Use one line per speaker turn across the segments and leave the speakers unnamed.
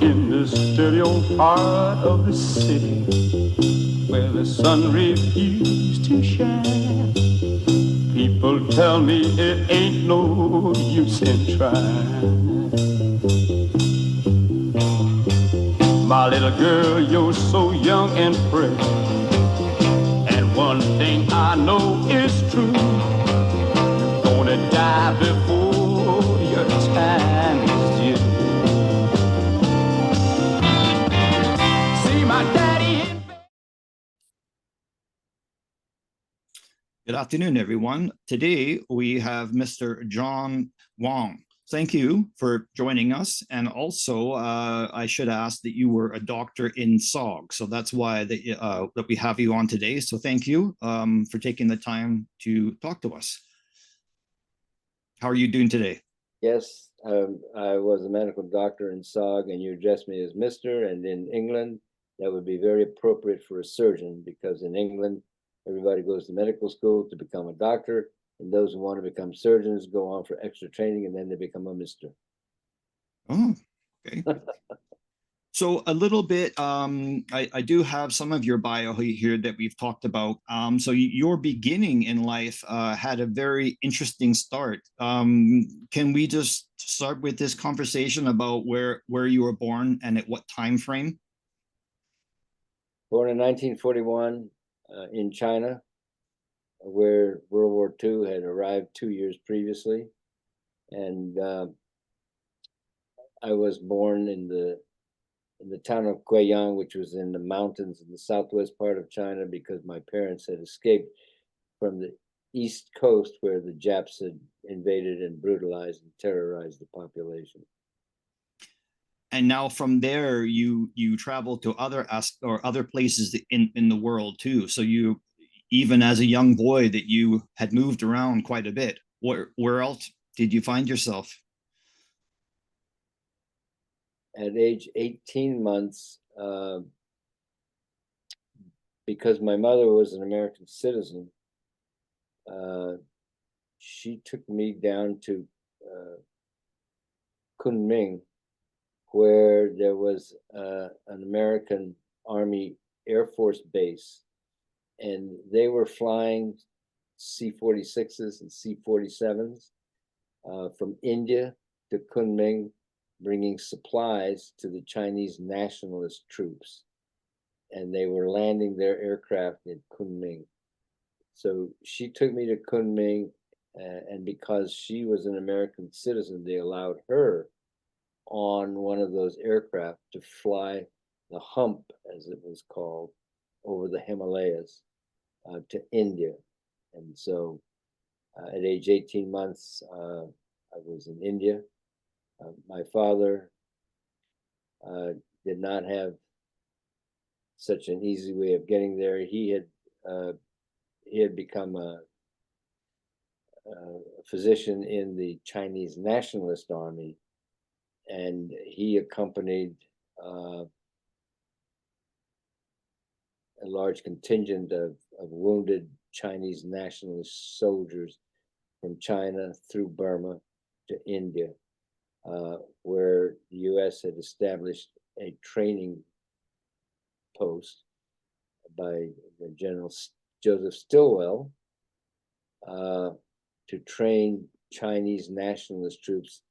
in this dirty old part of the city where the sun refused to shine. People tell me it ain't no use in trying. My little girl, you're so young and fresh, and one thing I know is true, you're gonna die before your time is due. See my daddy in bed.
Good afternoon, everyone. Today we have Mr. John Wong. Thank you for joining us. And also, I should ask that you were a doctor in SOG. So that's why that we have you on today. So thank you for taking the time to talk to us. How are you doing today?
Yes, I was a medical doctor in SOG, and you addressed me as Mr. And in England, that would be very appropriate for a surgeon, because in England, everybody goes to medical school to become a doctor, and those who want to become surgeons go on for extra training, and then they become a Mr.
Oh, okay. So a little bit, I do have some of your bio here that we've talked about. So your beginning in life had a very interesting start. Can we just start with this conversation about where you were born and at what time frame?
Born in 1941 in China, where World War II had arrived 2 years previously. And I was born in the town of Guiyang, which was in the mountains in the southwest part of China, because my parents had escaped from the east coast, where the Japs had invaded and brutalized and terrorized the population.
And now from there, you travel to other places in the world too. So you, even as a young boy, that you had moved around quite a bit. Where else did you find yourself?
At age 18 months, because my mother was an American citizen, she took me down to Kunming, where there was an American Army Air Force base, and they were flying C-46s and C-47s from India to Kunming, bringing supplies to the Chinese nationalist troops. And they were landing their aircraft in Kunming. So she took me to Kunming, and because she was an American citizen, they allowed her on one of those aircraft to fly the hump, as it was called, over the Himalayas to India. And so at age 18 months, I was in India. My father did not have such an easy way of getting there. He had become a physician in the Chinese Nationalist Army, and he accompanied a large contingent of wounded Chinese nationalist soldiers from China through Burma to India, where the U.S. had established a training post by General Joseph Stilwell to train Chinese nationalist troops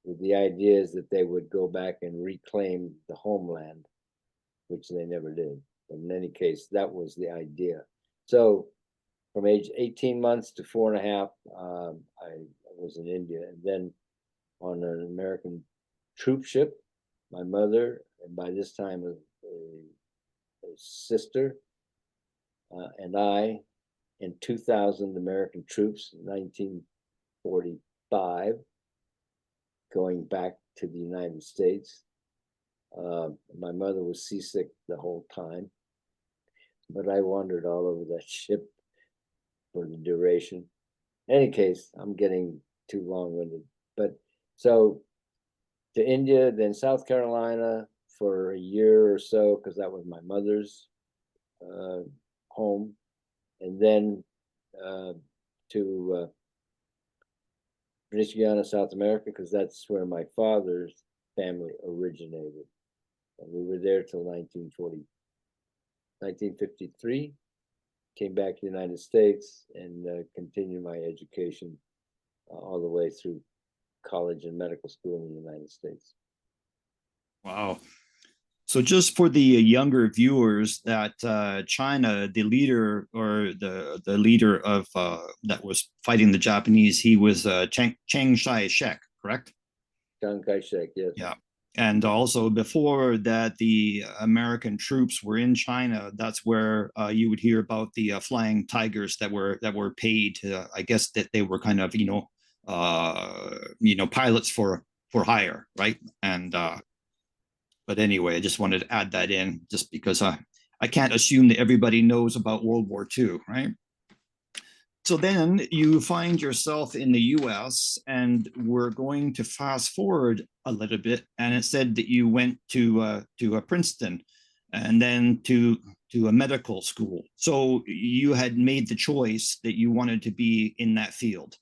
with the ideas that they would go back and reclaim the homeland, which they never did. But in any case, that was the idea. So from age 18 months to 4.5, I was in India. And then on an American troop ship, my mother, and by this time a sister, and I, and 2,000 American troops in 1945, going back to the United States. My mother was seasick the whole time, but I wandered all over that ship for the duration. In any case, I'm getting too long-winded. But so to India, then South Carolina for a year or so, because that was my mother's home, and then to British Guiana, South America, because that's where my father's family originated. And we were there till 1953, came back to the United States and continued my education all the way through college and medical school in the United States.
Wow. So just for the younger viewers, that China, the leader or the leader of that was fighting the Japanese, he was Chiang Kai-shek, correct?
Chiang Kai-shek, yes.
Yeah. And also before that, the American troops were in China. That's where you would hear about the flying tigers that were paid. I guess that they were kind of pilots for hire, right? And but anyway, I just wanted to add that in, just because I can't assume that everybody knows about World War II, right? So then you find yourself in the US, and we're going to fast forward a little bit. And it said that you went to Princeton and then to a medical school. So you had made the choice that you wanted to be in that field.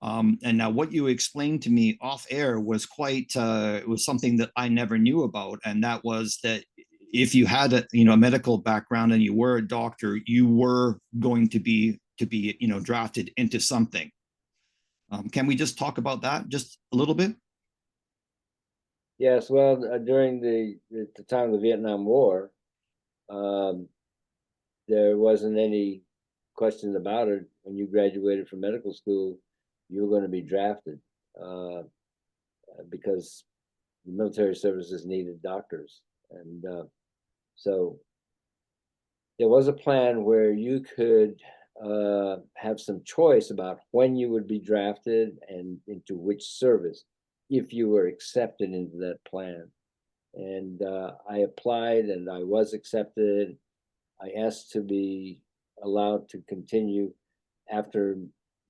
And now what you explained to me off air was quite, it was something that I never knew about. And that was that if you had a medical background and you were a doctor, you were going to be drafted into something. Can we just talk about that just a little bit?
Yes, well, during the time of the Vietnam War, there wasn't any question about it. When you graduated from medical school, you were going to be drafted because the military services needed doctors. And so there was a plan where you could have some choice about when you would be drafted and into which service if you were accepted into that plan. And I applied and I was accepted. I asked to be allowed to continue after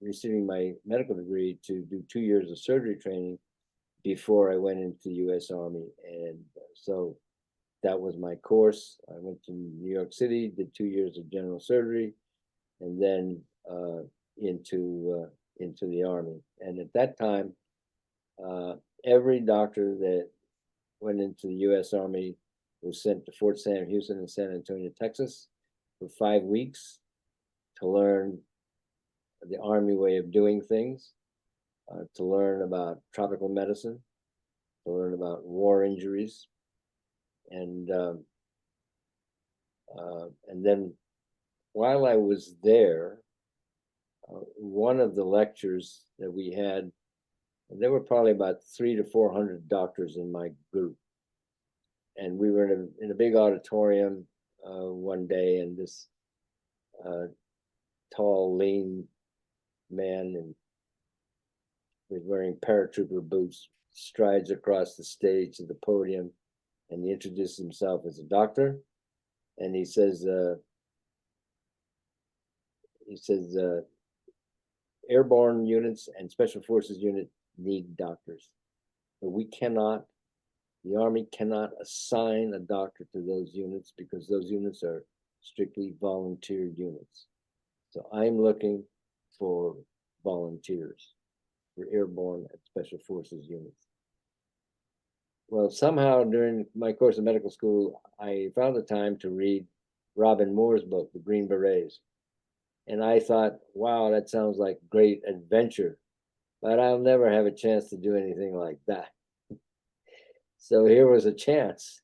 receiving my medical degree to do 2 years of surgery training before I went into the U.S. Army. And so that was my course. I went to New York City, did 2 years of general surgery, and then into the Army. And at that time, every doctor that went into the U.S. Army was sent to Fort Sam Houston in San Antonio, Texas, for 5 weeks to learn the Army way of doing things, to learn about tropical medicine, to learn about war injuries, and then while I was there, one of the lectures that we had, there were probably about 300 to 400 doctors in my group, and we were in a big auditorium one day, and this tall, lean man and was wearing paratrooper boots strides across the stage to the podium, and he introduces himself as a doctor, and he says airborne units and special forces unit need doctors, but the Army cannot assign a doctor to those units because those units are strictly volunteer units. So I'm looking for volunteers for airborne and special forces units. Well, somehow during my course of medical school, I found the time to read Robin Moore's book, The Green Berets. And I thought, wow, that sounds like great adventure, but I'll never have a chance to do anything like that. So here was a chance.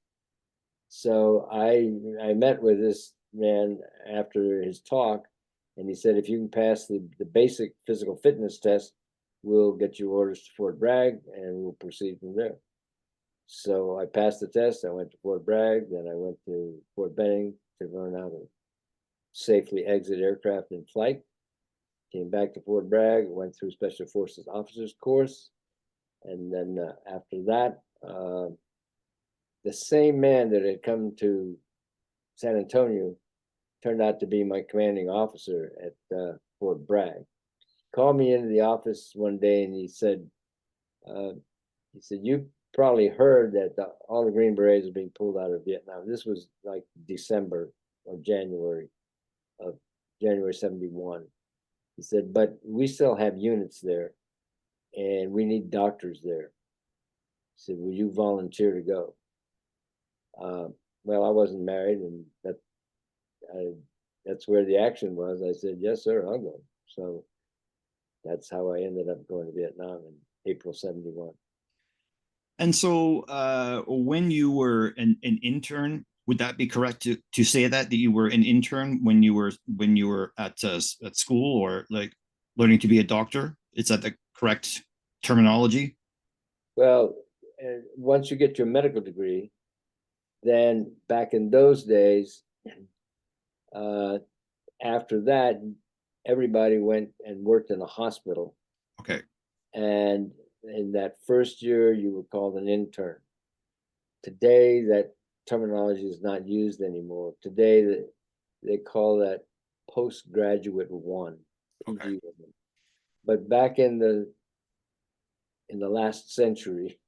So I met with this man after his talk, and he said, if you can pass the basic physical fitness test, we'll get you orders to Fort Bragg and we'll proceed from there. So I passed the test. I went to Fort Bragg, then I went to Fort Benning to learn how to safely exit aircraft in flight. Came back to Fort Bragg, went through Special Forces Officers course. And then after that, the same man that had come to San Antonio turned out to be my commanding officer at Fort Bragg. Called me into the office one day and he said, you probably heard that all the Green Berets are being pulled out of Vietnam. This was like December or January of January 71. He said, but we still have units there and we need doctors there. He said, will you volunteer to go? Well, I wasn't married, and that's where the action was. I said, yes, sir, I'll go. So that's how I ended up going to Vietnam in April 71.
And so when you were an intern, would that be correct to say that you were an intern when you were at school, or like learning to be a doctor? Is that the correct terminology?
Well, once you get your medical degree, then back in those days, after that, everybody went and worked in a hospital.
Okay.
And in that first year, you were called an intern. Today, that terminology is not used anymore. Today, they call that postgraduate one,
Okay.
PG one. But back in the last century,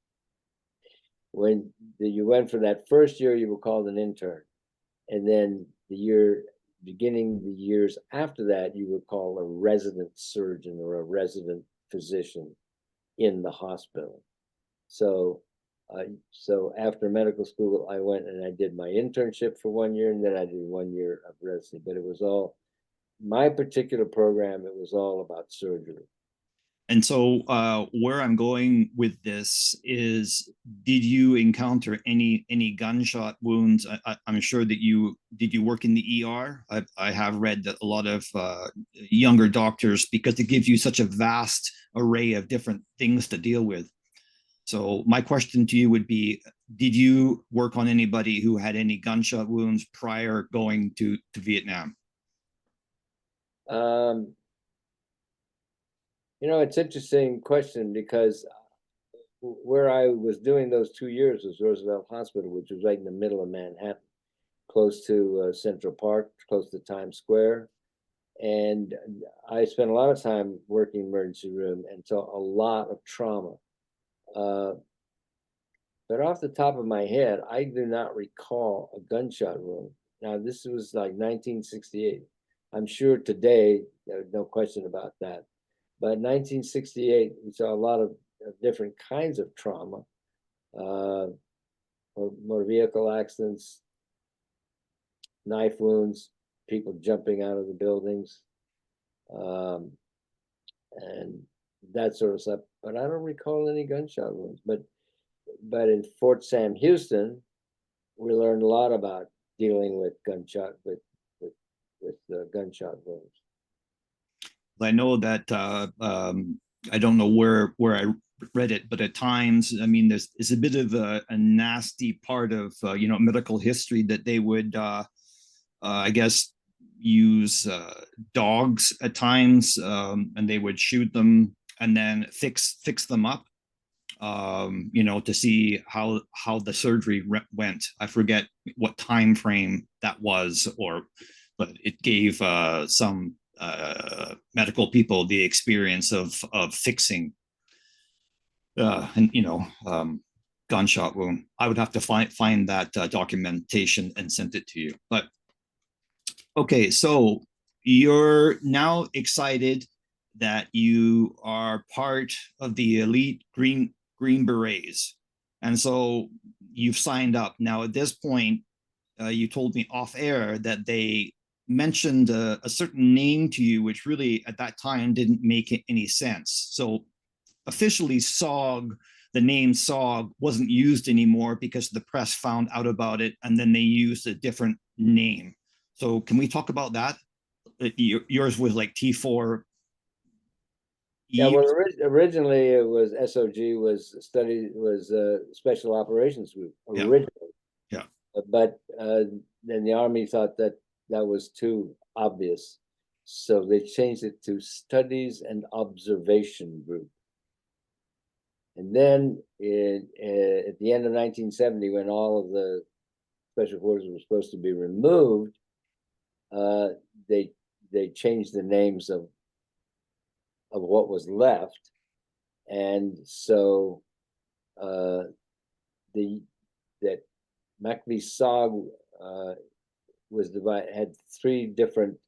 when you went for that first year, you were called an intern, and then beginning the years after that, you were called a resident surgeon or a resident physician in the hospital. So after medical school, I went and I did my internship for 1 year, and then I did 1 year of residency. But it was all my particular program. It was all about surgery.
And so where I'm going with this is, did you encounter any gunshot wounds? I'm sure that did you work in the ER? I have read that a lot of younger doctors, because it gives you such a vast array of different things to deal with. So my question to you would be, did you work on anybody who had any gunshot wounds prior going to Vietnam?
It's an interesting question, because where I was doing those 2 years was Roosevelt Hospital, which was right in the middle of Manhattan, close to Central Park, close to Times Square. And I spent a lot of time working emergency room and saw a lot of trauma. But off the top of my head, I do not recall a gunshot wound. Now, this was like 1968. I'm sure today, there's no question about that. But 1968, we saw a lot of different kinds of trauma, motor vehicle accidents, knife wounds, people jumping out of the buildings, and that sort of stuff. But I don't recall any gunshot wounds. But in Fort Sam Houston, we learned a lot about dealing with gunshot wounds.
I know that I don't know where I read it, but at times, I mean, there's a bit of a nasty part of medical history that they would, I guess, use dogs at times, and they would shoot them and then fix them up, to see how the surgery went. I forget what time frame that was, but it gave some medical people the experience of fixing gunshot wound. I would have to find that documentation and send it to you. But okay, so you're now excited that you are part of the elite Green Berets, and so you've signed up. Now at this point, you told me off air that they mentioned a certain name to you, which really at that time didn't make any sense. So officially, SOG, the name SOG, wasn't used anymore because the press found out about it, and then they used a different name. So can we talk about that? Yours was like T4.
Yeah, well, originally it was SOG, was Special Operations Group originally.
Yeah.
But then the Army thought that was too obvious, so they changed it to Studies and Observation Group. And then at the end of 1970, when all of the special forces were supposed to be removed, they changed the names of what was left, and so that MACV SOG was divided, had 3 different,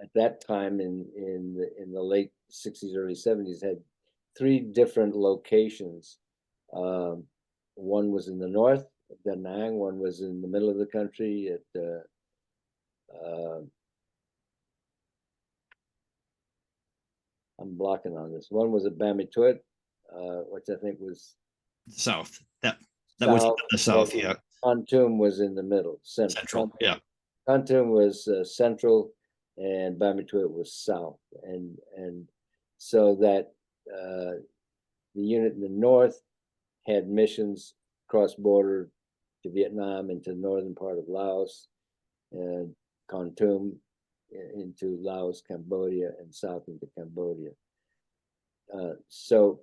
at that time in the late 60s, early 70s, had 3 different locations. One was in the north, Da Nang. One was in the middle of the country at I'm blocking on this. One was at Bamituit, which I think was
South. That was
south.
the south,
and
yeah.
Khartoum was in the middle,
Central, yeah.
Khartoum was central, and Bamituit was south, and so that the unit in the north had missions cross border to Vietnam into the northern part of Laos, and Khartoum into Laos, Cambodia, and south into Cambodia. So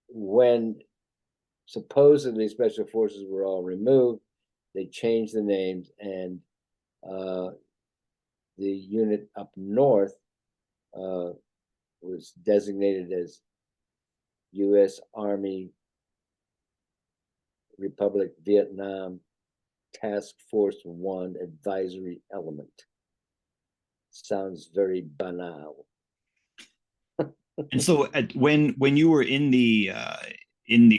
when supposedly special forces were all removed, they changed the names, and the unit up north was designated as U.S. Army Republic Vietnam Task Force 1 Advisory Element. Sounds very banal.
And so when you were in the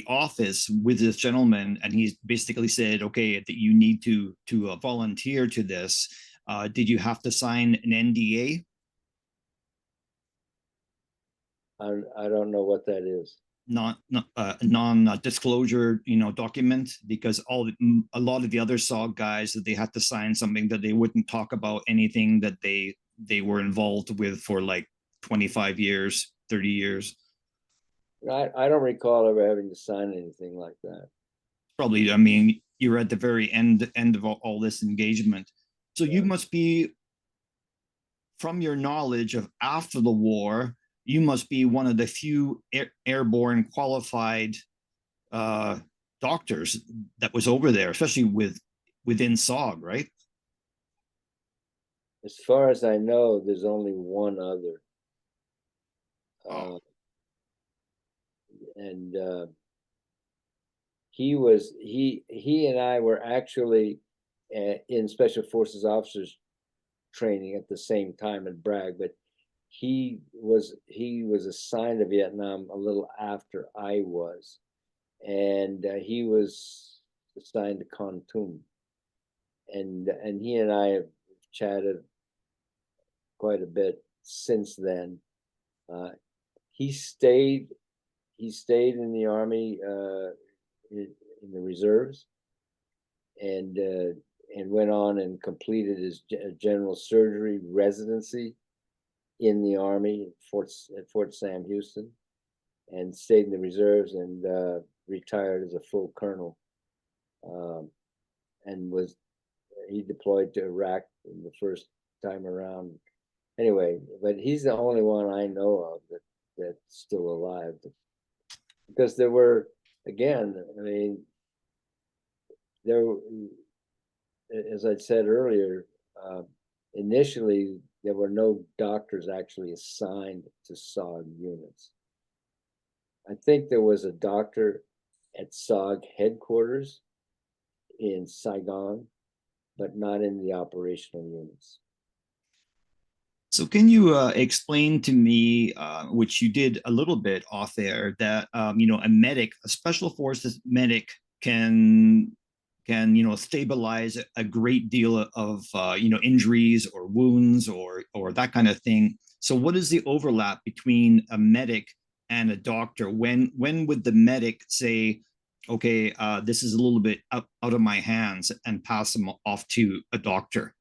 office with this gentleman, and he basically said, okay, that you need to volunteer to this, did you have to sign an NDA?
I don't know what that is.
Non-disclosure, document, because a lot of the other SOG guys, that they had to sign something that they wouldn't talk about anything that they were involved with for like 25 years, 30 years.
I don't recall ever having to sign anything like that.
Probably, I mean, you're at the very end of all this engagement. So
Yeah.
you must be, from your knowledge of after the war, you must be one of the few airborne qualified doctors that was over there, especially within SOG, right?
As far as I know, there's only one other. And he and I were actually in Special Forces officers training at the same time at Bragg, but he was assigned to Vietnam a little after I was, and he was assigned to Khartoum, and he and I have chatted quite a bit since then. He stayed in the Army in the reserves, and went on and completed his general surgery residency in the Army at Fort Sam Houston, and stayed in the reserves, and retired as a full colonel, and he deployed to Iraq in the first time around. Anyway, but he's the only one I know of that's still alive, because there were, again, I mean, there, as I said earlier, initially there were no doctors actually assigned to SOG units. I think there was a doctor at SOG headquarters in Saigon, but not in the operational units.
So can you explain to me, which you did a little bit off air, that a medic, a special forces medic, can stabilize a great deal of injuries or wounds or that kind of thing. So what is the overlap between a medic and a doctor? When would the medic say, okay, this is a little bit out of my hands, and pass them off to a doctor?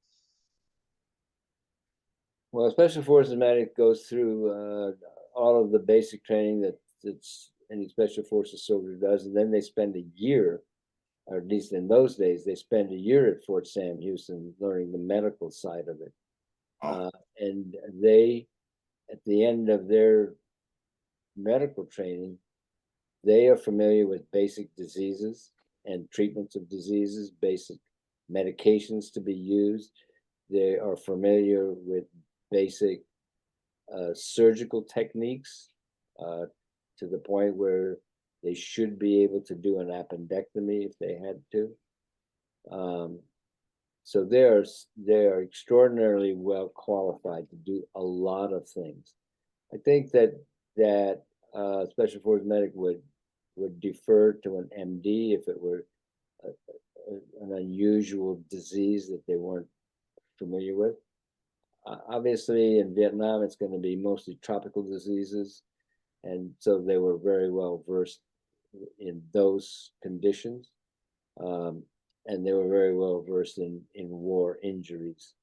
Well, Special Forces medic goes through all of the basic training that's any Special Forces soldier does, and then they spend a year, or at least in those days, they spend a year at Fort Sam Houston learning the medical side of it. And they, at the end of their medical training, they are familiar with basic diseases and treatments of diseases, basic medications to be used. They are familiar with basic surgical techniques to the point where they should be able to do an appendectomy if they had to. So they are extraordinarily well qualified to do a lot of things. I think that Special Forces medic would defer to an MD if it were an unusual disease that they weren't familiar with. Obviously, in Vietnam, it's going to be mostly tropical diseases, and so they were very well versed in those conditions, and they were very well versed in war injuries.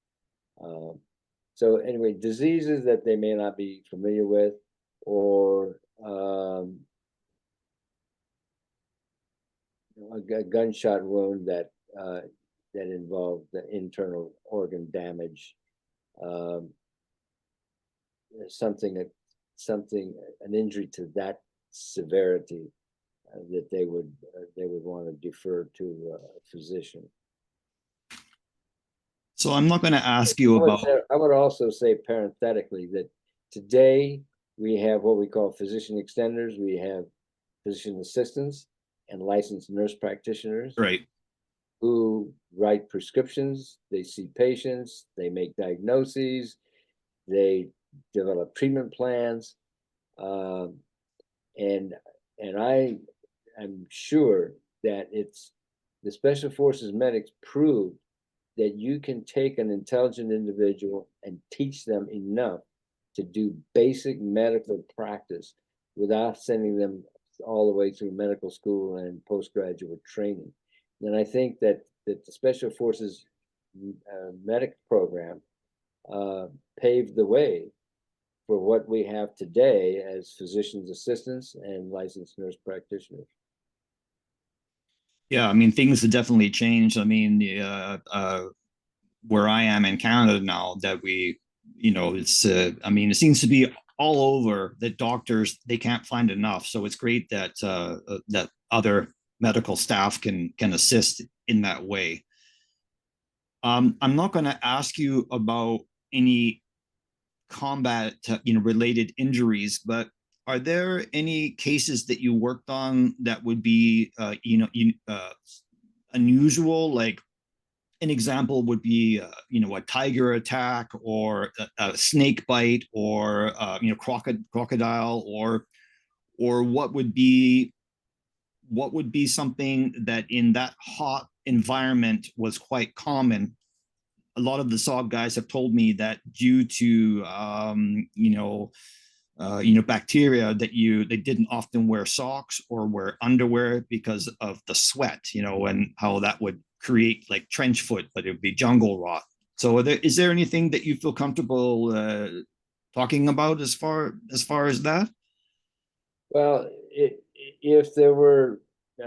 So anyway, diseases that they may not be familiar with, or a gunshot wound that involved the internal organ damage, something an injury to that severity, that they would want to defer to a physician.
So I'm not going to ask you about.
I would also say parenthetically that today we have what we call physician extenders. We have physician assistants and licensed nurse practitioners,
Right.
who write prescriptions, they see patients, they make diagnoses, they develop treatment plans, and I am sure that it's the Special Forces medics proved that you can take an intelligent individual and teach them enough to do basic medical practice without sending them all the way through medical school and postgraduate training. And I think that the Special Forces medic program paved the way for what we have today as physician's assistants and licensed nurse practitioners.
Yeah, I mean, things have definitely changed. I mean, where I am in Canada now, that we, it's, I mean, it seems to be all over that doctors, they can't find enough. So it's great that that other medical staff can assist in that way. I'm not going to ask you about any combat, related injuries, but are there any cases that you worked on that would be, unusual? Like an example would be, a tiger attack, or a snake bite, or crocodile, or what would be something that in that hot environment was quite common? A lot of the SOG guys have told me that due to bacteria, that they didn't often wear socks or wear underwear because of the sweat, and how that would create like trench foot, but it would be jungle rot. So is there anything that you feel comfortable talking about as far as that?
Well, if there were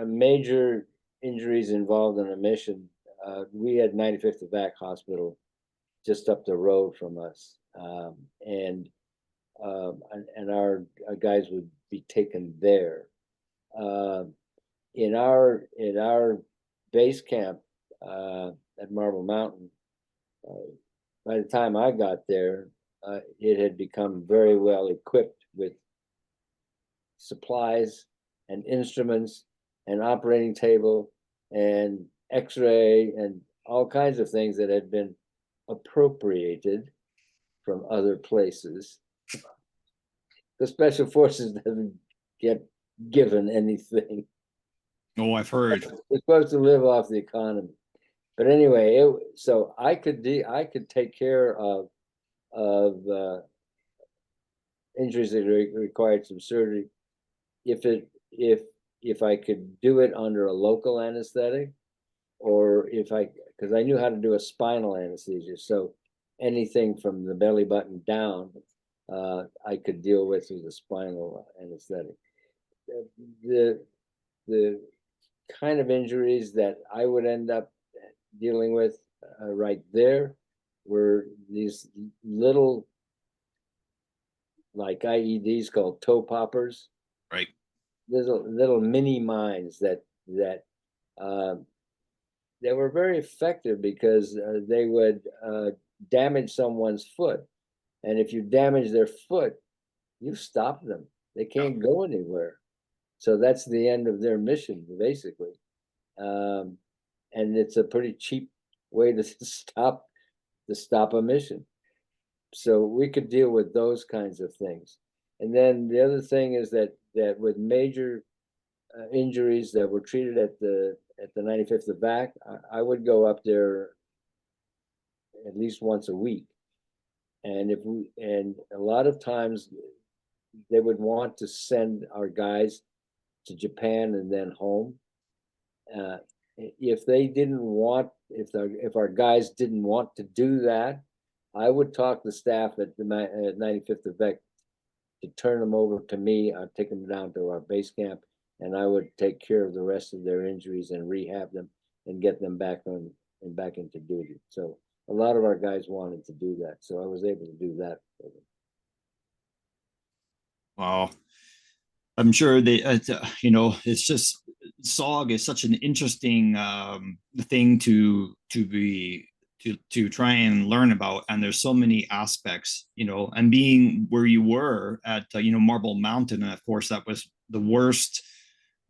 major injuries involved in a mission, we had 95th Evac Hospital just up the road from us, and our guys would be taken there. In our base camp at Marble Mountain, by the time I got there, it had become very well equipped with supplies and instruments and operating table and x-ray and all kinds of things that had been appropriated from other places. The Special Forces doesn't get given anything.
Oh, I've heard.
We're supposed to live off the economy. But anyway, so I could take care of injuries that required some surgery if I could do it under a local anesthetic, or because I knew how to do a spinal anesthesia. So anything from the belly button down, I could deal with the spinal anesthetic. The kind of injuries that I would end up dealing with right there were these little, like IEDs called toe poppers.
Right.
There's little mini mines that they were very effective because they would damage someone's foot, and if you damage their foot, you stop them. They can't go anywhere. So that's the end of their mission, basically. And it's a pretty cheap way to stop a mission. So we could deal with those kinds of things. And then the other thing is that with major injuries that were treated at the 95th of VAC, I would go up there at least once a week. And a lot of times they would want to send our guys to Japan and then home. If they didn't want, if our guys didn't want to do that, I would talk the staff at the 95th of VEC to turn them over to me. I'd take them down to our base camp, and I would take care of the rest of their injuries and rehab them and get them back into duty. So a lot of our guys wanted to do that, so I was able to do that for them.
Wow. I'm sure they, you know, it's just SOG is such an interesting thing to try and learn about, and there's so many aspects, you know, and being where you were at, you know, Marble Mountain, and of course that was the worst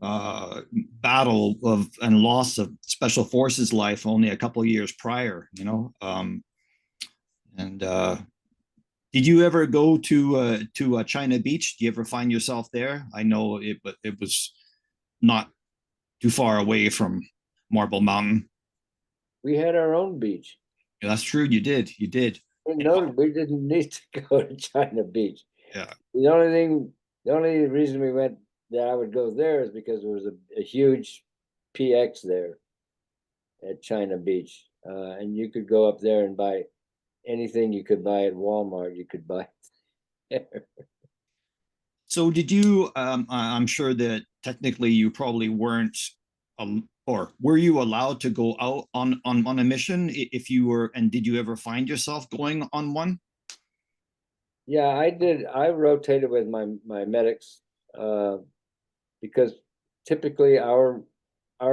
battle of and loss of Special Forces life only a couple of years prior, you know, and did you ever go to China Beach? Do you ever find yourself there? I know it, but it was not too far away from Marble Mountain.
We had our own beach.
Yeah, that's true. You did. You did.
No, we didn't need to go to China Beach.
Yeah.
The only reason we went that I would go there is because there was a huge PX there at China Beach, and you could go up there and buy anything you could buy at Walmart. You could buy there.
So did you? I'm sure that technically you probably weren't, or were you allowed to go out on a mission if you were? And did you ever find yourself going on one?
Yeah, I did. I rotated with my medics because typically our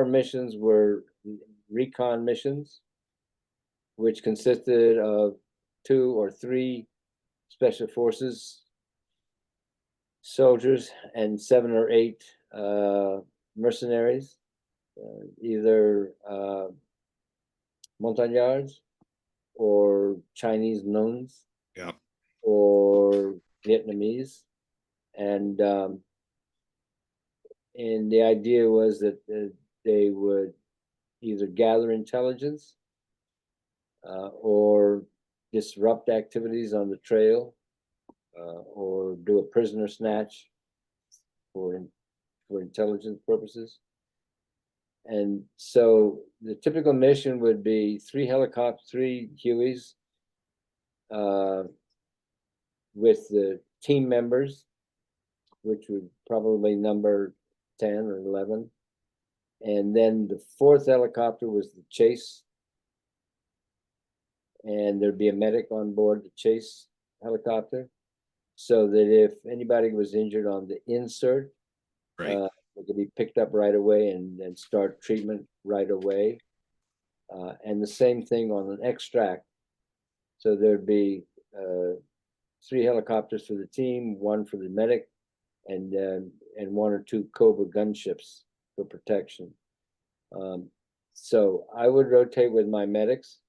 missions were recon missions, which consisted of 2 or 3 special forces soldiers and 7 or 8 mercenaries, either montagnards or Chinese nuns,
Yeah.
or Vietnamese, and the idea was that they would either gather intelligence or disrupt activities on the trail, or do a prisoner snatch for intelligence purposes. And so the typical mission would be 3 helicopters, 3 Hueys, with the team members, which would probably number 10 or 11. And then the 4th helicopter was the chase. And there'd be a medic on board the chase helicopter, so that if anybody was injured on the insert,
Right.
it could be picked up right away and start treatment right away. And the same thing on an extract. So there'd be 3 helicopters for the team, 1 for the medic, and 1 or 2 Cobra gunships for protection. So I would rotate with my medics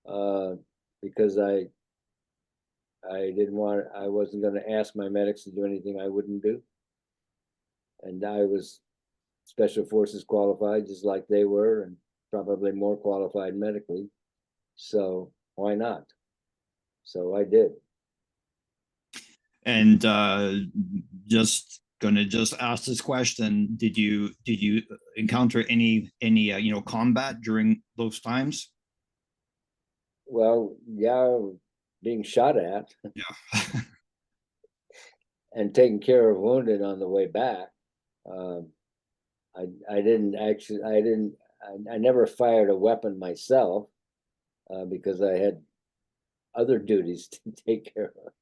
because I wasn't going to ask my medics to do anything I wouldn't do. And I was Special Forces qualified, just like they were, and probably more qualified medically. So why not? So I did.
And just gonna ask this question: Did you encounter any you know, combat during those times?
Well, yeah, being shot at.
Yeah.
And taking care of wounded on the way back. I never fired a weapon myself because I had other duties to take care of.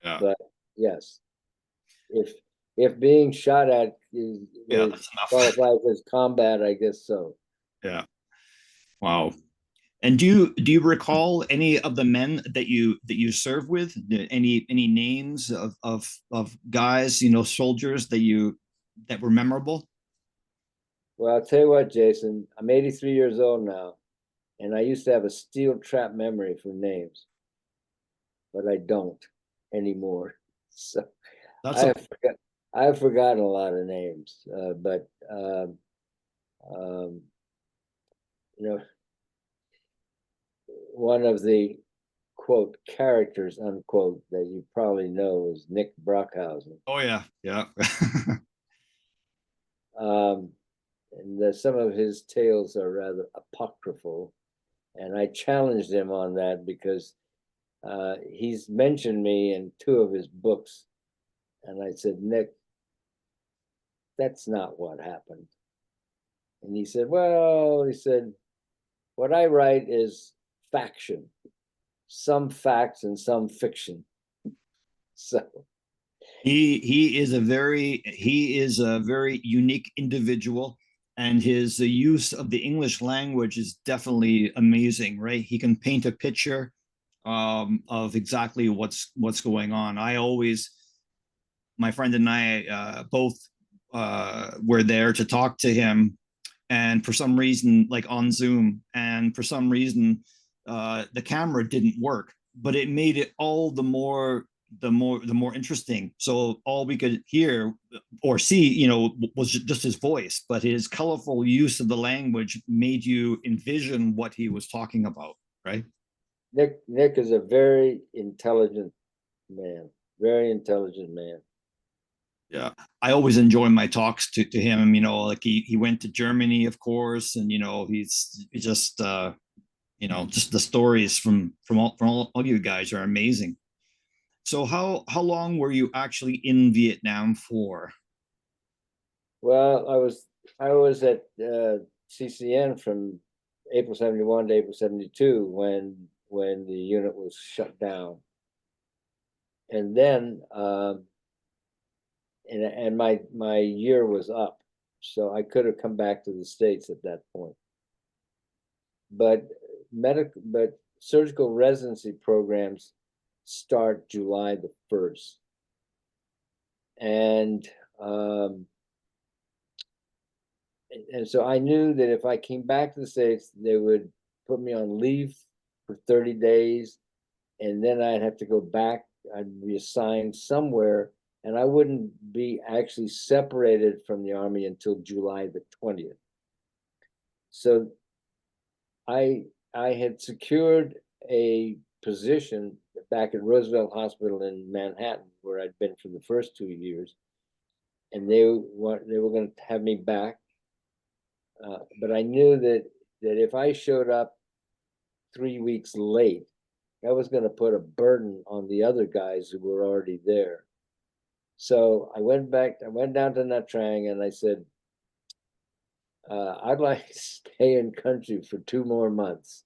Yeah.
But yes, if being shot at is qualifies as combat, I guess so.
Yeah. Wow. And do you recall any of the men that you served with? Any names of guys, you know, soldiers that were memorable?
Well, I'll tell you what, Jason, I'm 83 years old now, and I used to have a steel trap memory for names, but I don't anymore. So
That's
I've forgotten a lot of names, but um, you know, one of the quote characters unquote that you probably know is Nick Brockhausen.
Oh yeah, yeah.
Um, and some of his tales are rather apocryphal, and I challenged him on that because he's mentioned me in two of his books, and I said, Nick, that's not what happened. And he said, well, he said, what I write is faction, some facts and some fiction. So
He is a very unique individual, and his use of the English language is definitely amazing, right? He can paint a picture of exactly what's going on. My friend and I both were there to talk to him, and for some reason, like on Zoom, and for some reason, the camera didn't work, but it made it all the more interesting. So all we could hear or see, was just his voice, but his colorful use of the language made you envision what he was talking about, right?
Nick is a very intelligent man, very intelligent man.
Yeah, I always enjoy my talks to him. Like he went to Germany, of course, and he's just just the stories from all you guys are amazing. So how long were you actually in Vietnam for?
Well, I was at CCN from April 71 to April 72 when the unit was shut down, and then and my year was up, so I could have come back to the States at that point. But surgical residency programs start July the 1st, and and so I knew that if I came back to the States, they would put me on leave for 30 days, and then I'd have to go back. I'd be assigned somewhere, and I wouldn't be actually separated from the Army until July the 20th. So I I had secured a position back at Roosevelt Hospital in Manhattan, where I'd been for the first 2 years, and they were going to have me back. But I knew that if I showed up 3 weeks late, that was going to put a burden on the other guys who were already there. So I went down to Nha Trang, and I said, I'd like to stay in country for 2 more months.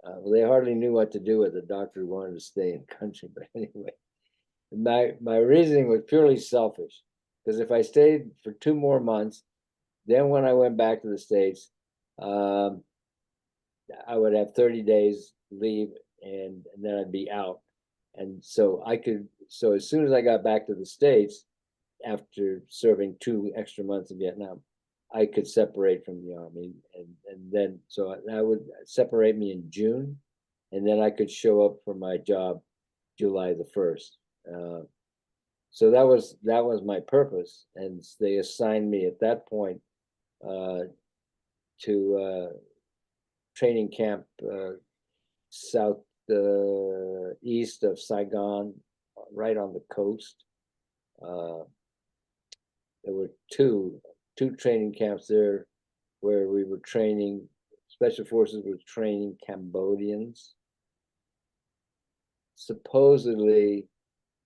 Well, they hardly knew what to do with a doctor who wanted to stay in country. But anyway, my reasoning was purely selfish, because if I stayed for 2 more months, then when I went back to the States, um, I would have 30 days leave, and then I'd be out. And so as soon as I got back to the States, after serving 2 extra months in Vietnam, I could separate from the Army. And then, so that would separate me in June. And then I could show up for my job July the 1st. So that was my purpose. And they assigned me at that point to training camp south east of Saigon, right on the coast. There were two training camps there where we were training. Special forces was training Cambodians. Supposedly,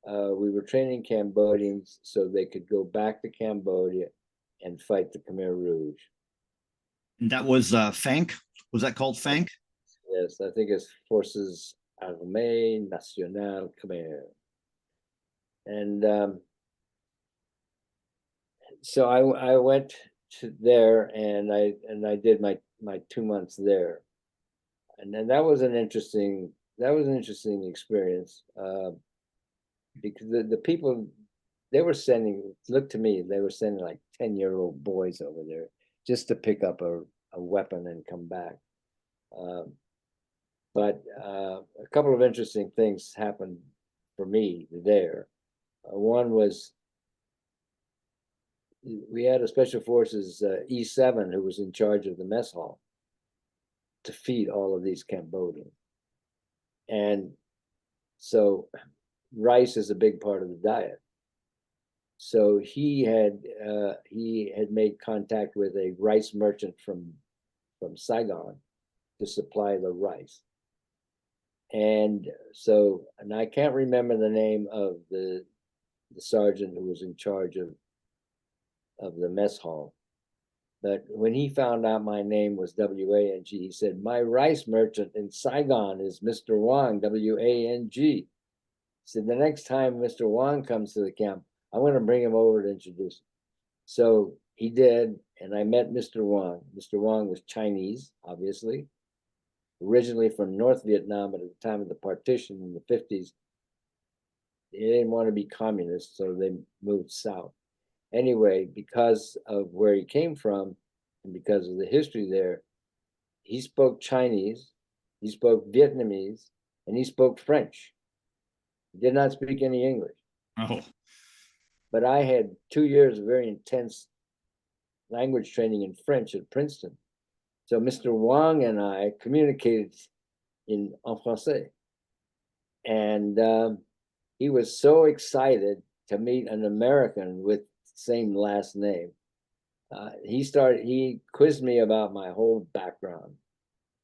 we were training Cambodians so they could go back to Cambodia and fight the Khmer Rouge.
And that was Fank. Was that called Fank?
Yes, I think it's Forces Armées Nationales Khmer. And so I went to there, and I did my 2 months there, and then that was an interesting experience, because the people they were sending, look to me, they were sending like 10-year-old boys over there just to pick up a weapon and come back. But a couple of interesting things happened for me there. One was we had a special forces E7 who was in charge of the mess hall to feed all of these Cambodians. And so rice is a big part of the diet. So he had made contact with a rice merchant from Saigon to supply the rice. And so, and I can't remember the name of the sergeant who was in charge of the mess hall. But when he found out my name was WANG, he said, my rice merchant in Saigon is Mr. Wong, WANG. He said, the next time Mr. Wong comes to the camp, I'm going to bring him over to introduce him. So he did, and I met Mr. Wong. Mr. Wong was Chinese, obviously, originally from North Vietnam, but at the time of the partition in the 50s, they didn't want to be communist, so they moved south. Anyway, because of where he came from and because of the history there, he spoke Chinese, he spoke Vietnamese, and he spoke French. He did not speak any English.
Oh,
But I had 2 years of very intense language training in French at Princeton. So Mr. Wong and I communicated en français. And he was so excited to meet an American with the same last name. He quizzed me about my whole background.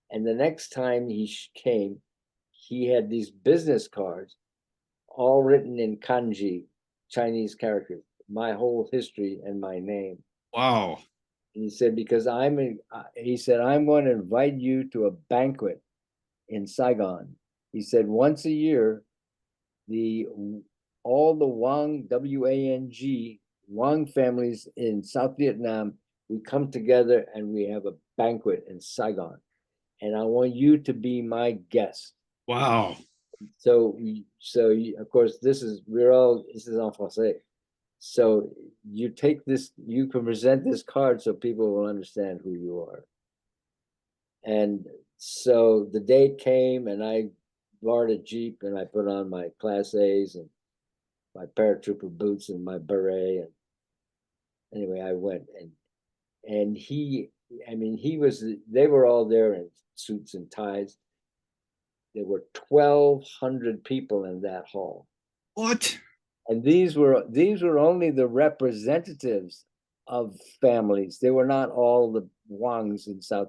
And the next time he came, he had these business cards, all written in kanji, Chinese characters, my whole history and my name.
wow.
And he said, because he said, I'm going to invite you to a banquet in Saigon. He said, once a year, all the Wong, W-A-N-G, Wong families in South Vietnam, we come together and we have a banquet in Saigon. And I want you to be my guest.
Wow.
So of course, this is en français. So you take this, you can present this card so people will understand who you are. And so the day came and I borrowed a Jeep and I put on my Class A's and my paratrooper boots and my beret. And anyway, I went and they were all there in suits and ties. There were 1,200 people in that hall.
What?
And these were only the representatives of families. They were not all the Wongs in South.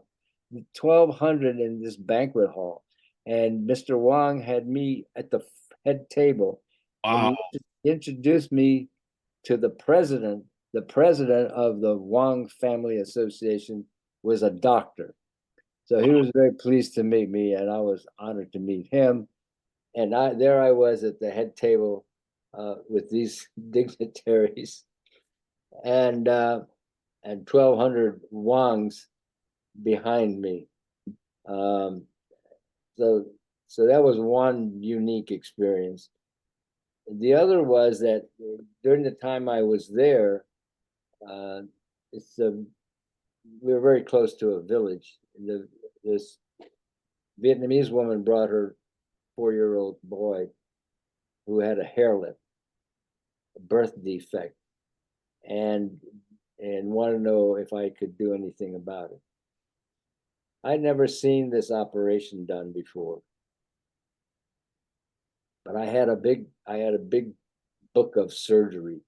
1,200 in this banquet hall. And Mr. Wong had me at the head table.
Wow.
And he introduced me to the president. The president of the Wong Family Association was a doctor. So he was very pleased to meet me, and I was honored to meet him. And there I was at the head table with these dignitaries and 1,200 Wongs behind me. So that was one unique experience. The other was that during the time I was there, we were very close to a village. This Vietnamese woman brought her 4-year-old boy who had a hair lip, a birth defect, and wanted to know if I could do anything about it. I'd never seen this operation done before, but I had a big book of surgery,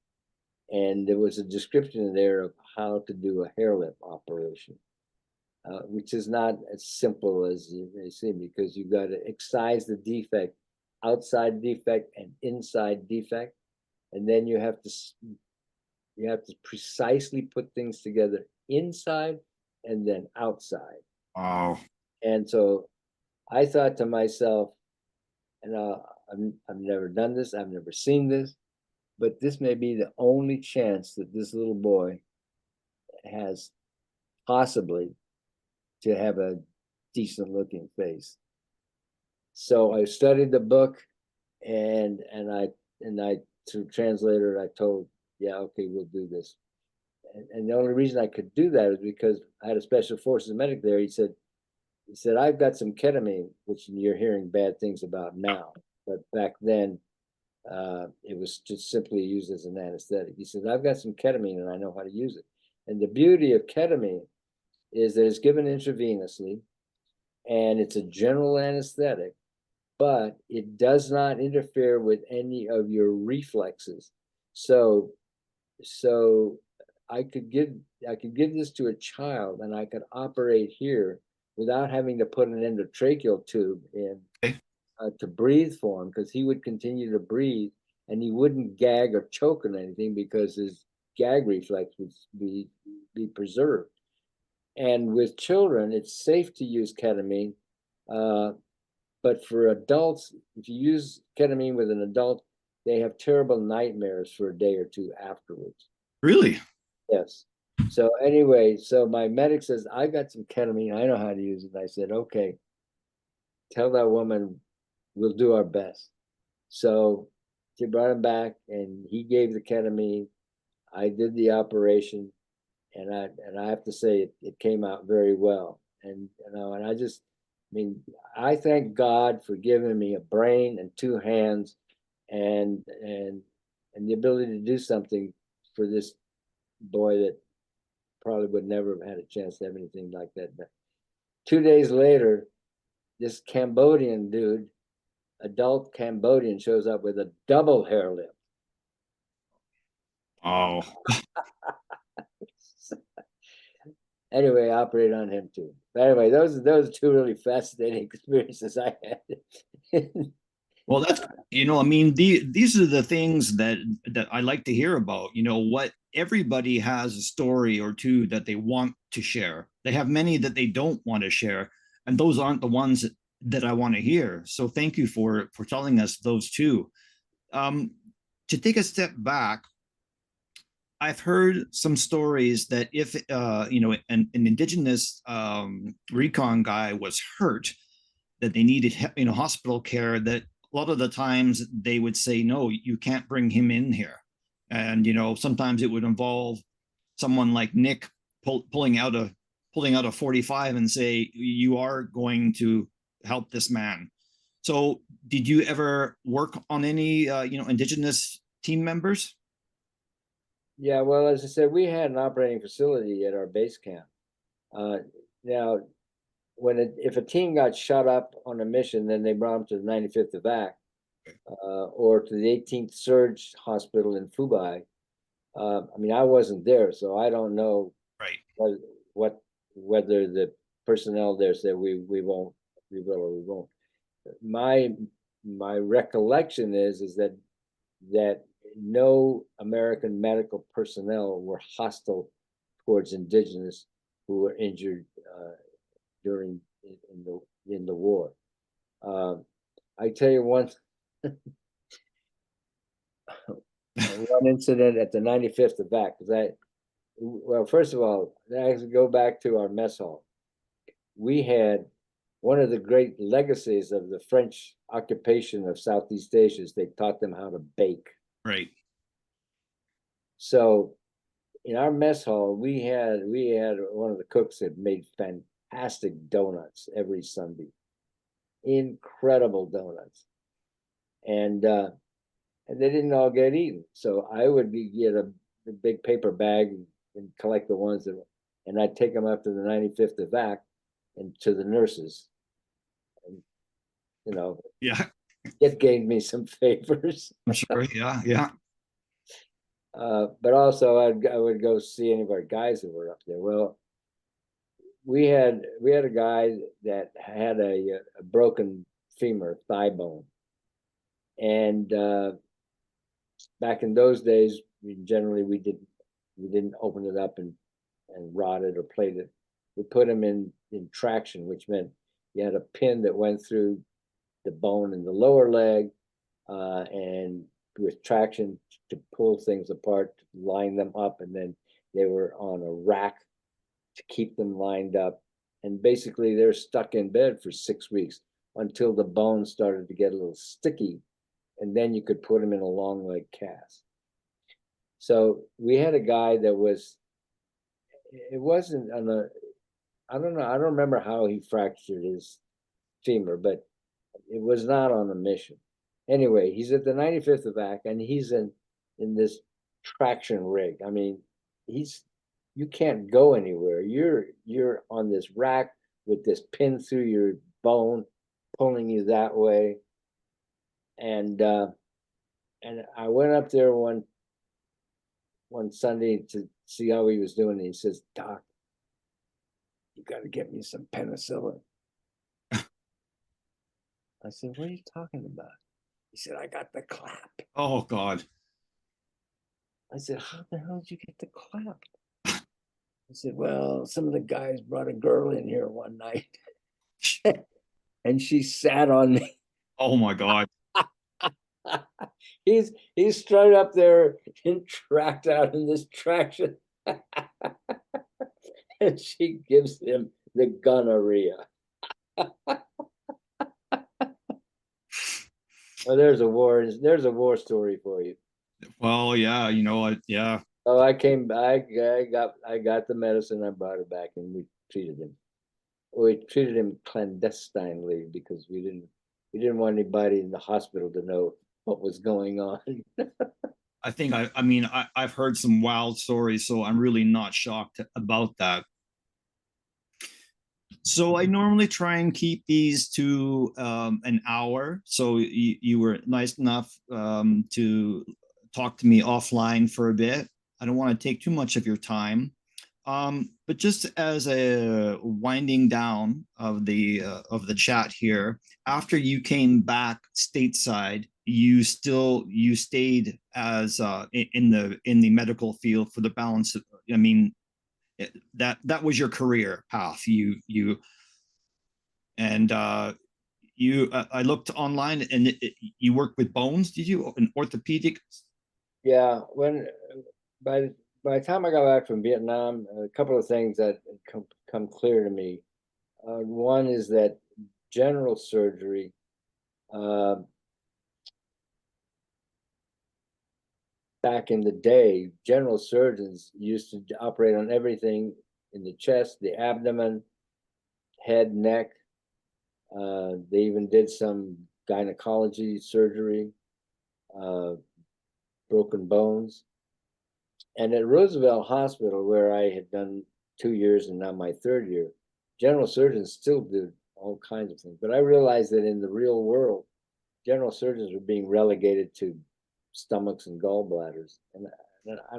and there was a description there of how to do a hair lip operation, which is not as simple as you may seem, because you've got to excise the defect, outside defect and inside defect, and then you have to precisely put things together inside and then outside.
Wow.
And so I thought to myself, I've never done this, I've never seen this, but this may be the only chance that this little boy has possibly to have a decent looking face. So I studied the book, and I through translator, I told, yeah, okay, we'll do this. And the only reason I could do that is because I had a special forces medic there. He said, I've got some ketamine, which you're hearing bad things about now, but back then It was just simply used as an anesthetic. He said, I've got some ketamine and I know how to use it. And the beauty of ketamine is that it's given intravenously and it's a general anesthetic, but it does not interfere with any of your reflexes. So I could give this to a child and I could operate here without having to put an endotracheal tube in to breathe for him, because he would continue to breathe and he wouldn't gag or choke on anything because his gag reflex would be preserved. And with children, it's safe to use ketamine, but for adults, if you use ketamine with an adult, they have terrible nightmares for a day or two afterwards.
Really?
Yes. So anyway, so my medic says, I got some ketamine, I know how to use it. And I said, okay, tell that woman we'll do our best. So she brought him back and he gave the ketamine. I did the operation, and I have to say it came out very well. And and I thank God for giving me a brain and two hands and the ability to do something for this boy that probably would never have had a chance to have anything like that. But 2 days later, this Cambodian dude, adult Cambodian, shows up with a double hair lip.
Oh.
Anyway, I operated on him too. But anyway, those are two really fascinating experiences I had.
Well, that's, I mean, these are the things that I like to hear about. What everybody has a story or two that they want to share. They have many that they don't want to share, and those aren't the ones that I want to hear. So thank you for telling us those two. To take a step back, I've heard some stories that if an Indigenous recon guy was hurt, that they needed hospital care, that a lot of the times they would say, no, you can't bring him in here. And sometimes it would involve someone like Nick pulling out a 45 and say, you are going to help this man. So did you ever work on any Indigenous team members?
Yeah, well, as I said, we had an operating facility at our base camp. Now, if a team got shot up on a mission, then they brought them to the 95th Evac or to the 18th Surge Hospital in Fubai. I wasn't there, so I don't know whether the personnel there said we will or we won't. My recollection is that no American medical personnel were hostile towards Indigenous who were injured during in the war. I tell you one incident at the 95th Evac, because first of all, I have to go back to our mess hall. We had one of the great legacies of the French occupation of Southeast Asia is they taught them how to bake.
Right.
So in our mess hall, we had one of the cooks that made fantastic donuts every Sunday. Incredible donuts. And they didn't all get eaten. So I would get a big paper bag and collect the ones and I'd take them up to the 95th Evac and to the nurses. And,
yeah,
it gained me some favors.
I'm sure. Yeah.
But also I would go see any of our guys that were up there. Well, we had a guy that had a broken femur, thigh bone. And back in those days, we didn't open it up and rot it or plate it. We put him in traction, which meant you had a pin that went through the bone in the lower leg, and with traction to pull things apart, line them up, and then they were on a rack to keep them lined up. And basically they're stuck in bed for 6 weeks until the bone started to get a little sticky, and then you could put them in a long leg cast. So we had a guy that it wasn't on I don't remember how he fractured his femur, but it was not on a mission. Anyway, he's at the 95th evac, and he's in this traction rig. I mean, you can't go anywhere. You're on this rack with this pin through your bone, pulling you that way. And I went up there one Sunday to see how he was doing. And he says, "Doc, you got to get me some penicillin." I said, "What are you talking about?" He said, "I got the clap."
Oh God.
I said, "How the hell did you get the clap?" He said, "Well, some of the guys brought a girl in here one night and she sat on me."
Oh my God.
he's straight up there and tracked out in this traction. And she gives him the gonorrhea. Oh, there's a war story for you.
Well, yeah, you know, yeah.
Oh, I came back. I got the medicine. I brought it back, and we treated him. We treated him clandestinely because we didn't want anybody in the hospital to know what was going on.
I think I mean I've heard some wild stories, so I'm really not shocked about that. So I normally try and keep these to an hour. So you were nice enough to talk to me offline for a bit. I don't want to take too much of your time. But just as a winding down of the chat here, after you came back stateside, you stayed as in the medical field for the balance of, I mean, that was your career path. And I looked online, and you worked with bones. Did you, in orthopedic?
Yeah, by the time I got back from Vietnam, a couple of things that come clear to me. One is that general surgery, back in the day, general surgeons used to operate on everything in the chest, the abdomen, head, neck. They even did some gynecology surgery, broken bones. And at Roosevelt Hospital, where I had done 2 years and now my third year, general surgeons still do all kinds of things. But I realized that in the real world, general surgeons were being relegated to stomachs and gallbladders, and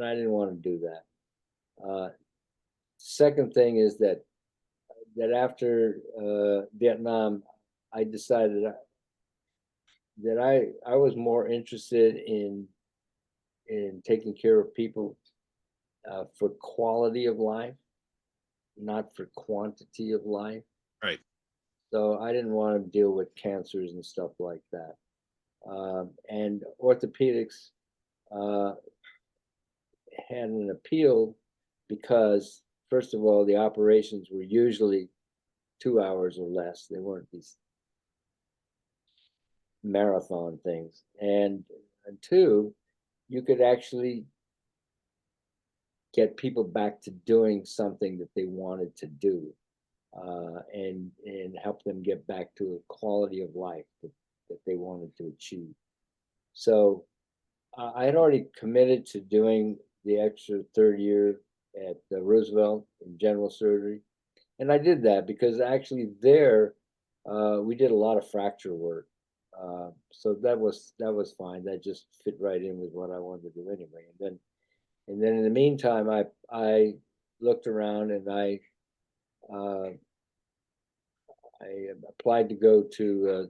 I didn't want to do that. Second thing is that after Vietnam, I decided that I was more interested in taking care of people for quality of life, not for quantity of life.
Right.
So I didn't want to deal with cancers and stuff like that. And orthopedics had an appeal because, first of all, the operations were usually 2 hours or less. They weren't these marathon things. And two, you could actually get people back to doing something that they wanted to do, and help them get back to a quality of life that they wanted to achieve. So I had already committed to doing the extra third year at Roosevelt in general surgery. And I did that because actually there we did a lot of fracture work. So that was fine. That just fit right in with what I wanted to do anyway. And then in the meantime, I looked around, and I applied to go to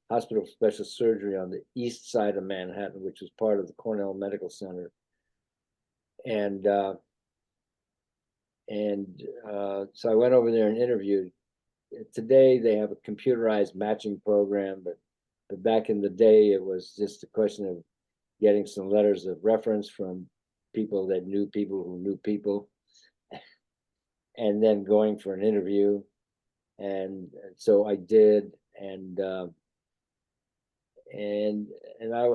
Hospital for Special Surgery on the east side of Manhattan, which was part of the Cornell Medical Center. And so I went over there and interviewed. Today they have a computerized matching program, but back in the day it was just a question of getting some letters of reference from people that knew people who knew people, and then going for an interview. And so I did, and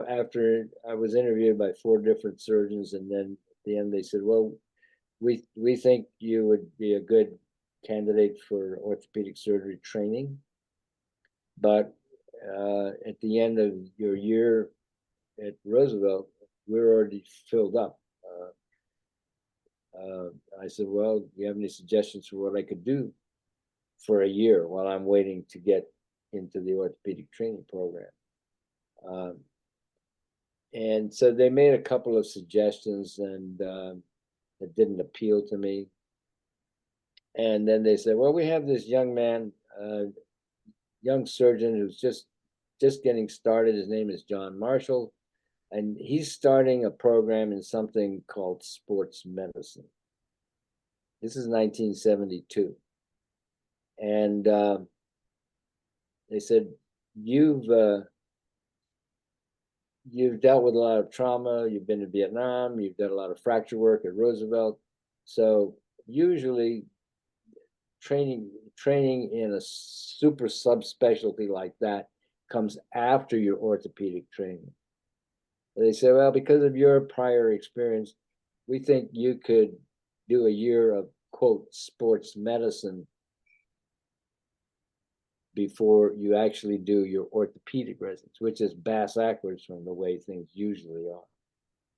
after I was interviewed by 4 different surgeons, and then at the end they said, "Well, we think you would be a good candidate for orthopedic surgery training, but at the end of your year at Roosevelt, we're already filled up. I said, well, do you have any suggestions for what I could do for a year while I'm waiting to get into the orthopedic training program? And so they made a couple of suggestions, and it didn't appeal to me. And then they said, well, we have this young man, young surgeon who's just getting started. His name is John Marshall, and he's starting a program in something called sports medicine. This is 1972. And they said, you've dealt with a lot of trauma, you've been to Vietnam, you've done a lot of fracture work at Roosevelt. So usually training in a super subspecialty like that comes after your orthopedic training. They say, well, because of your prior experience, we think you could do a year of, quote, sports medicine before you actually do your orthopedic residence, which is backwards from the way things usually are.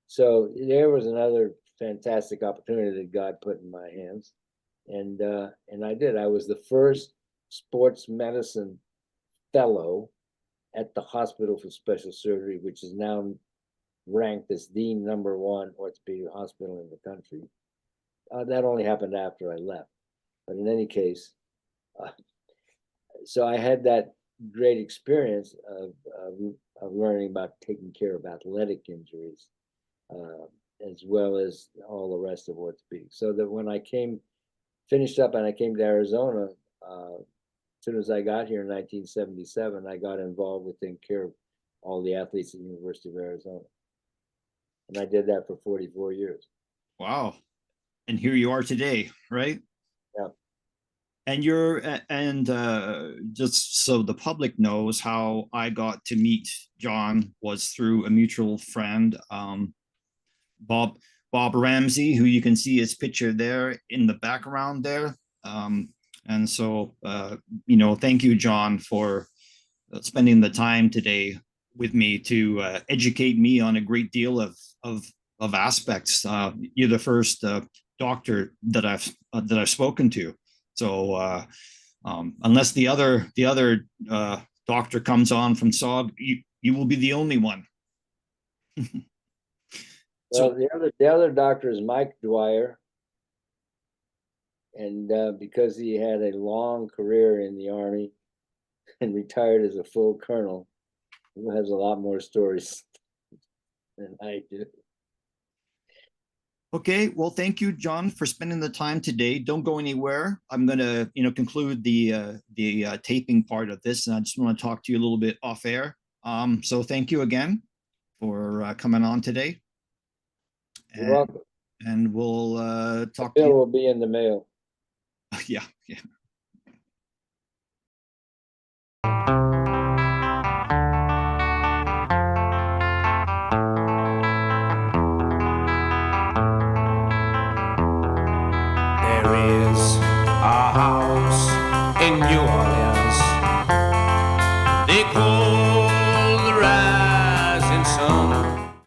So there was another fantastic opportunity that God put in my hands. And I did. I was the first sports medicine fellow at the Hospital for Special Surgery, which is now ranked as the #1 orthopedic hospital in the country. That only happened after I left. But in any case, so I had that great experience of learning about taking care of athletic injuries, as well as all the rest of orthopedics. So that when I finished up and I came to Arizona, as soon as I got here in 1977, I got involved with taking care of all the athletes at the University of Arizona. And I did that for 44 years.
Wow. And here you are today, right?
Yeah.
And just so the public knows, how I got to meet John was through a mutual friend, Bob Ramsey, who you can see his picture there in the background there. And so, thank you, John, for spending the time today with me to educate me on a great deal of aspects. You're the first doctor that I've spoken to. So unless the other doctor comes on from SOG, you will be the only one.
Well, the other doctor is Mike Dwyer, and because he had a long career in the Army and retired as a full colonel, he has a lot more stories than I do.
Okay, well, thank you, John, for spending the time today. Don't go anywhere. I'm going to, conclude the taping part of this, and I just want to talk to you a little bit off air. So thank you again for coming on today.
You're welcome.
And we'll talk
The
to you.
bill will be in the mail.
Yeah.